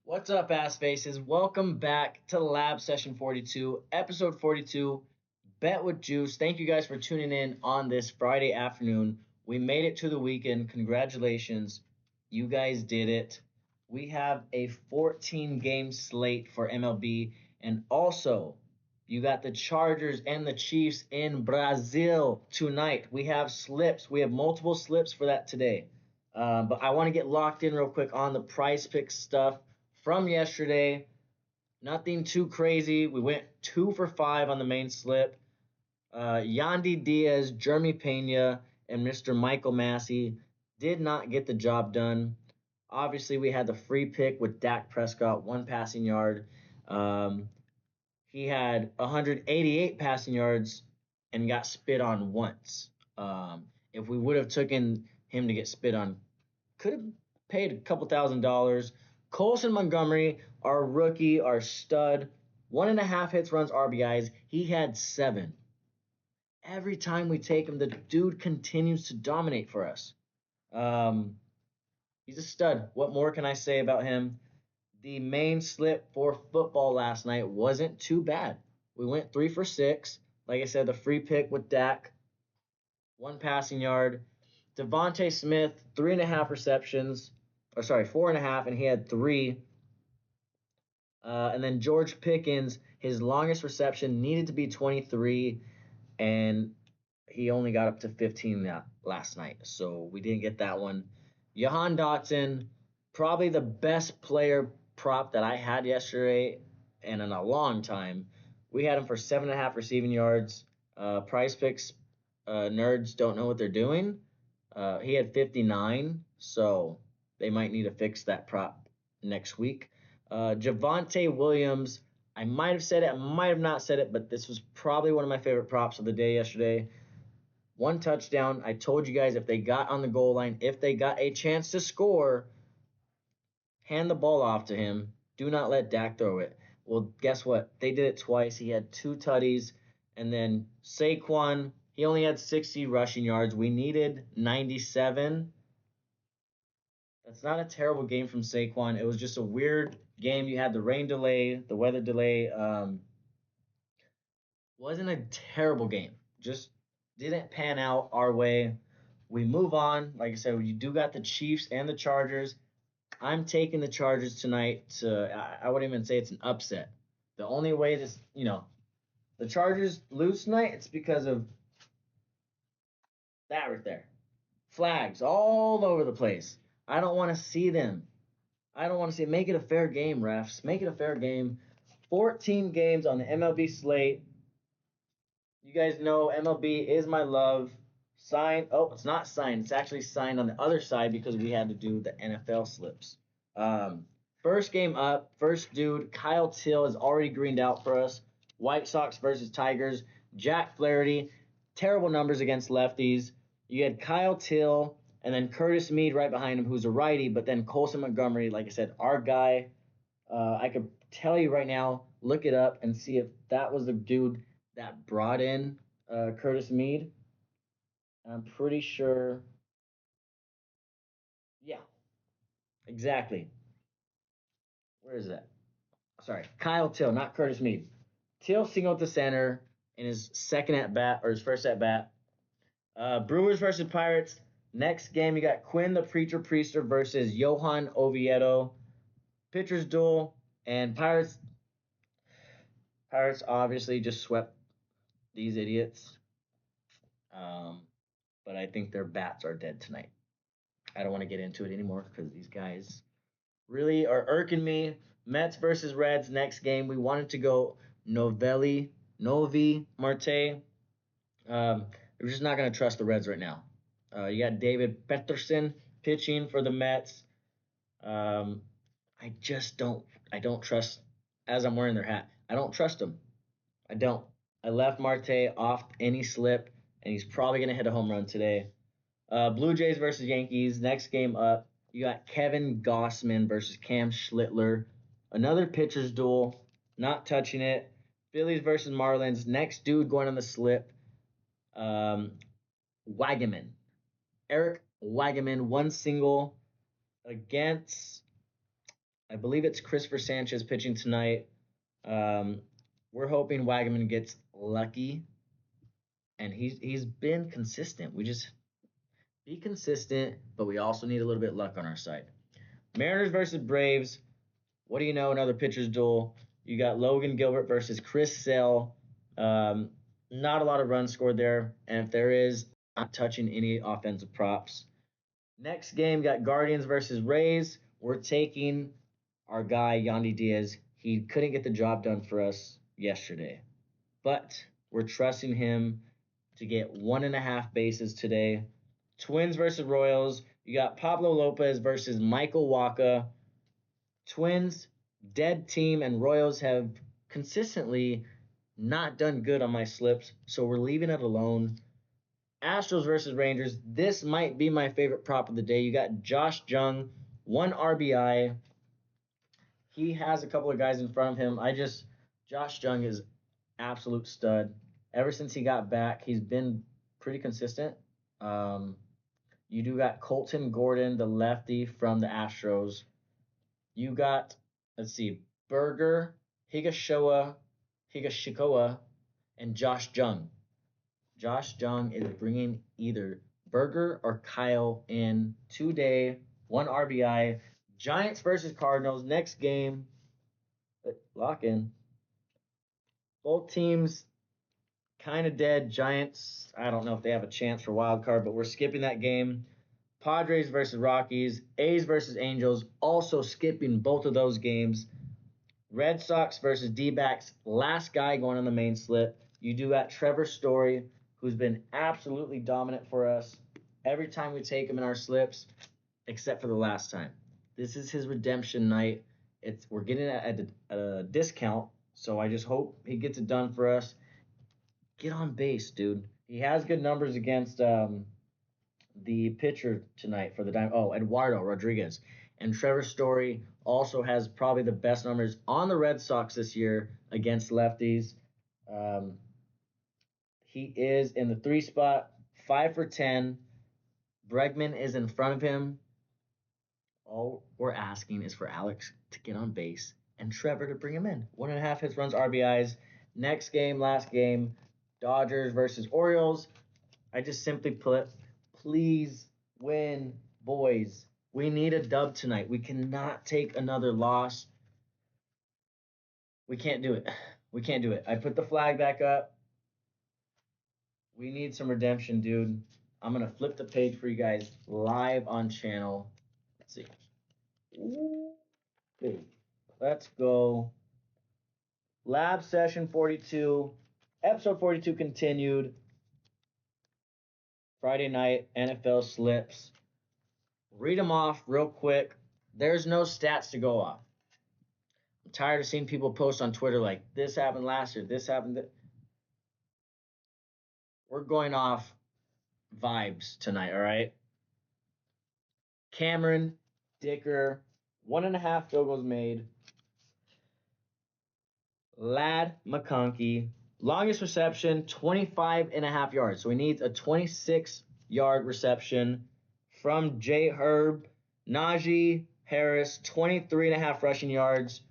What's up, ass faces? Welcome back to Lab Session 42, episode 42, Bet with Juice. Thank you guys for tuning in on this Friday afternoon. We made it to the weekend. Congratulations. You guys did it. We have a 14 game slate for MLB, and also you got the Chargers and the Chiefs in Brazil tonight. We have slips. We have multiple slips for that today. But I want to get locked in real quick on the price pick stuff from yesterday. Nothing too crazy. We went 2 for 5 on the main slip. Yandy Diaz, Jeremy Pena, and Mr. Michael Massey did not get the job done. Obviously, we had the free pick with Dak Prescott, 1 passing yard. Um, he had 188 passing yards and got spit on once. If we would have taken him to get spit on, could have paid a couple $1,000s. Colson Montgomery, our rookie, our stud, 1.5 hits, runs, RBIs. He had 7. Every time we take him, the dude continues to dominate for us. Um, he's a stud. What more can I say about him? The main slip for football last night wasn't too bad. We went 3 for 6. Like I said, the free pick with Dak, 1 passing yard. Devontae Smith, 3.5 receptions, or sorry, 4.5, and he had 3. And then George Pickens, his longest reception needed to be 23, and he only got up to 15 last night, so we didn't get that one. Jahan Dotson, probably the best player prop that I had yesterday and in a long time. We had him for 7.5 receiving yards. Price picks nerds don't know what they're doing. He had 59, so they might need to fix that prop next week. Javonte Williams, I might have said it, I might have not said it, but this was probably one of my favorite props of the day yesterday. 1 touchdown. I told you guys if they got on the goal line, if they got a chance to score, hand the ball off to him. Do not let Dak throw it. Well, guess what? They did it twice. He had 2 tutties. And then Saquon, he only had 60 rushing yards. We needed 97. That's not a terrible game from Saquon. It was just a weird game. You had the rain delay, the weather delay. Wasn't a terrible game. Just didn't pan out our way. We move on. Like I said, you do got the Chiefs and the Chargers. I'm taking the Chargers tonight. I wouldn't even say it's an upset. The only way the Chargers lose tonight, it's because of that right there. Flags all over the place. I don't want to see them. I don't want to see it. Make it a fair game, refs. Make it a fair game. 14 games on the MLB slate. You guys know MLB is my love. Signed. Oh, it's not signed. It's actually signed on the other side because we had to do the NFL slips. Um, First game up. First dude, Kyle Till is already greened out for us. White Sox versus Tigers. Jack Flaherty. Terrible numbers against lefties. You had Kyle Till and then Curtis Mead right behind him, who's a righty, but then Colson Montgomery, like I said, our guy. I could tell you right now, look it up and see if that was the dude that brought in Curtis Mead. I'm pretty sure. Yeah, exactly. Where is that? Sorry, Kyle Till, not Curtis Mead. Till singled to center in his second at bat or his first at bat. Brewers versus Pirates. Next game, you got Quinn the Preacher Priester versus Johan Oviedo. Pitchers duel and Pirates. Pirates obviously just swept these idiots. Um, but I think their bats are dead tonight. I don't want to get into it anymore because these guys really are irking me. Mets versus Reds next game. We wanted to go Novi Marte. We're just not going to trust the Reds right now. You got David Peterson pitching for the Mets. Um, I just don't. I don't trust. As I'm wearing their hat, I don't trust them. I don't. I left Marte off any slip, and he's probably going to hit a home run today. Blue Jays versus Yankees. Next game up, you got Kevin Gossman versus Cam Schlittler. Another pitcher's duel. Not touching it. Phillies versus Marlins. Next dude going on the slip. Um, Wagaman. Eric Wagaman. One single against I believe it's Christopher Sanchez pitching tonight. Um, we're hoping Wagaman gets lucky, and he's been consistent. We just be consistent, but we also need a little bit of luck on our side. Mariners versus Braves. What do you know? Another pitcher's duel. You got Logan Gilbert versus Chris Sale. Um, not a lot of runs scored there, and if there is, not touching any offensive props. Next game got Guardians versus Rays. We're taking our guy Yandy Diaz. He couldn't get the job done for us yesterday, but we're trusting him to get 1.5 bases today. Twins versus Royals. You got Pablo Lopez versus Michael Waka. Twins, dead team, and Royals have consistently not done good on my slips, so we're leaving it alone. Astros versus Rangers. This might be my favorite prop of the day. You got Josh Jung, 1 RBI. He has a couple of guys in front of him. Josh Jung is absolute stud. Ever since he got back, he's been pretty consistent. Um, you do got Colton Gordon, the lefty from the Astros. You got, let's see, Berger, Higashikoa, and Josh Jung. Josh Jung is bringing either Berger or Kyle in today. 1 RBI. Giants versus Cardinals. Next game. Lock in. Both teams kind of dead. Giants, I don't know if they have a chance for wild card, but we're skipping that game. Padres versus Rockies. A's versus Angels. Also skipping both of those games. Red Sox versus D-backs. Last guy going on the main slip. You do got Trevor Story, who's been absolutely dominant for us every time we take him in our slips, except for the last time. This is his redemption night. We're getting it at a discount, so I just hope he gets it done for us. Get on base, dude. He has good numbers against the pitcher tonight for the Diamond. Oh, Eduardo Rodriguez. And Trevor Story also has probably the best numbers on the Red Sox this year against lefties. Um, he is in the 3 spot, 5 for 10. Bregman is in front of him. All we're asking is for Alex to get on base and Trevor to bring him in. 1.5 hits, runs, RBIs. Next game, last game, Dodgers versus Orioles. I just simply put, please win, boys. We need a dub tonight. We cannot take another loss. We can't do it. We can't do it. I put the flag back up. We need some redemption, dude. I'm going to flip the page for you guys live on channel. Let's see. Okay. Let's go. Lab session 42. Episode 42 continued. Friday night, NFL slips. Read them off real quick. There's no stats to go off. I'm tired of seeing people post on Twitter like, this happened last year, this happened. We're going off vibes tonight, all right? Cameron, Dicker, 1.5 field goals made. Lad McConkey, longest reception, 25.5 yards. So he needs a 26-yard reception from J. Herb. Najee Harris, 23.5 rushing yards.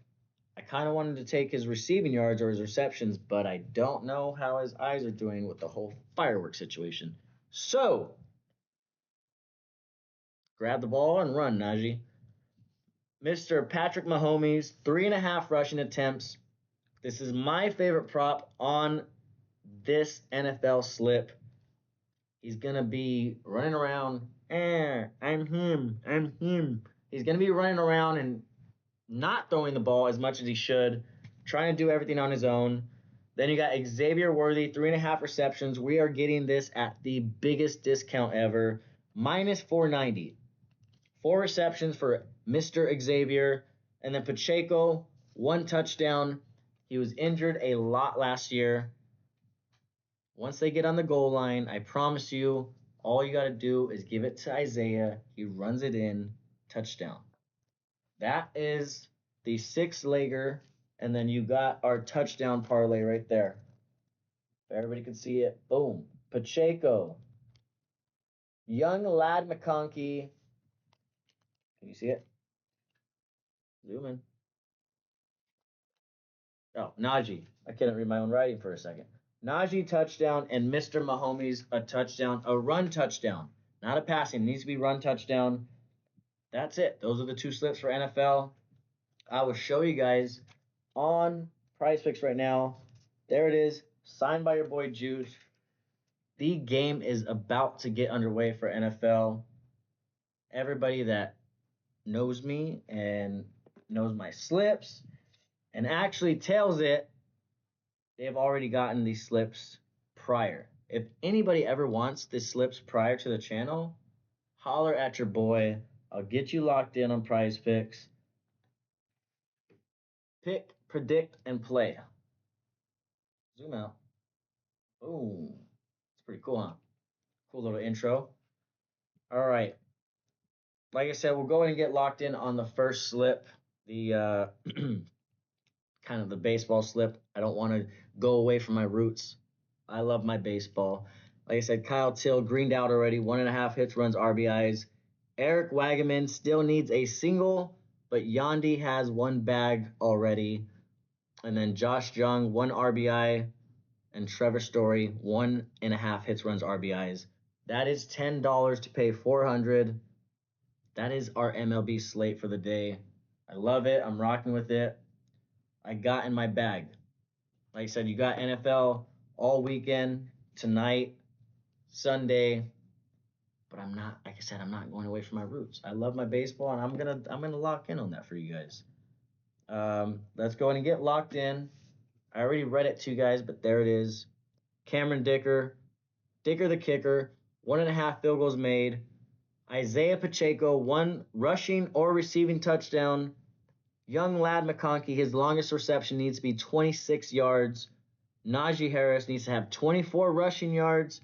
I kind of wanted to take his receiving yards or his receptions, but I don't know how his eyes are doing with the whole fireworks situation. So, grab the ball and run, Najee. Mr. Patrick Mahomes, 3.5 rushing attempts. This is my favorite prop on this NFL slip. He's going to be running around. I'm him. He's going to be running around and not throwing the ball as much as he should, trying to do everything on his own. Then you got Xavier Worthy, 3.5 receptions. We are getting this at the biggest discount ever, minus 490. 4 receptions for Mr. Xavier. And then Pacheco, 1 touchdown. He was injured a lot last year. Once they get on the goal line, I promise you, all you got to do is give it to Isaiah. He runs it in, touchdown. That is the 6-legger, and then you got our touchdown parlay right there. If everybody can see it, boom. Pacheco, young Lad McConkey. Can you see it? Zoom in. Oh, Najee. I couldn't read my own writing for a second. Najee touchdown and Mr. Mahomes a touchdown, a run touchdown, not a passing. It needs to be run touchdown. That's it. Those are the two slips for NFL. I will show you guys on Prize Picks right now. There it is, signed by your boy Juice. The game is about to get underway for NFL. Everybody that knows me and knows my slips and actually tells it, they've already gotten these slips prior. If anybody ever wants the slips prior to the channel, holler at your boy. I'll get you locked in on Prize Picks. Pick, predict, and play. Zoom out. Boom. It's pretty cool, huh? Cool little intro. All right. Like I said, we'll go ahead and get locked in on the first slip. The kind of the baseball slip. I don't want to go away from my roots. I love my baseball. Like I said, Kyle Till greened out already. 1.5 hits, runs, RBIs. Eric Wagaman still needs a single, but Yandy has one bag already. And then Josh Jung, 1 RBI. And Trevor Story, 1.5 hits, runs, RBIs. That is $10 to pay 400. That is our MLB slate for the day. I love it. I'm rocking with it. I got in my bag. Like I said, you got NFL all weekend, tonight, Sunday. But I'm not, like I said, I'm not going away from my roots. I love my baseball, and I'm gonna lock in on that for you guys. Let's go ahead and get locked in. I already read it to you guys, but there it is. Cameron Dicker, Dicker the kicker, 1.5 field goals made. Isaiah Pacheco, 1 rushing or receiving touchdown. Young lad McConkey, his longest reception needs to be 26 yards. Najee Harris needs to have 24 rushing yards.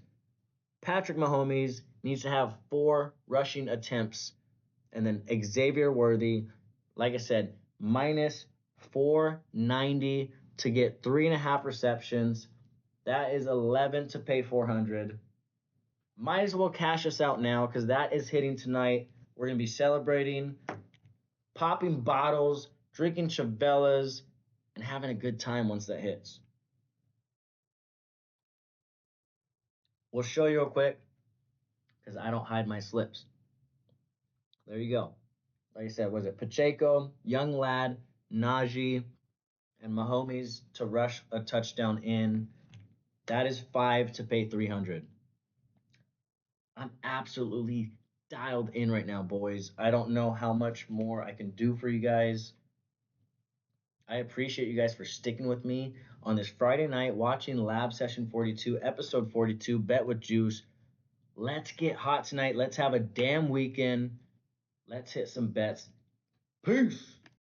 Patrick Mahomes needs to have 4 rushing attempts. And then Xavier Worthy, like I said, minus 490 to get 3.5 receptions. That is 11 to pay 400. Might as well cash us out now because that is hitting tonight. We're going to be celebrating, popping bottles, drinking Chavellas, and having a good time once that hits. We'll show you real quick because I don't hide my slips. There you go. Like I said, was it Pacheco, Young Lad, Najee, and Mahomes to rush a touchdown in? That is 5 to pay 300. I'm absolutely dialed in right now, boys. I don't know how much more I can do for you guys. I appreciate you guys for sticking with me on this Friday night watching Lab Session 42, episode 42, Bet with Juice. Let's get hot tonight. Let's have a damn weekend. Let's hit some bets. Peace.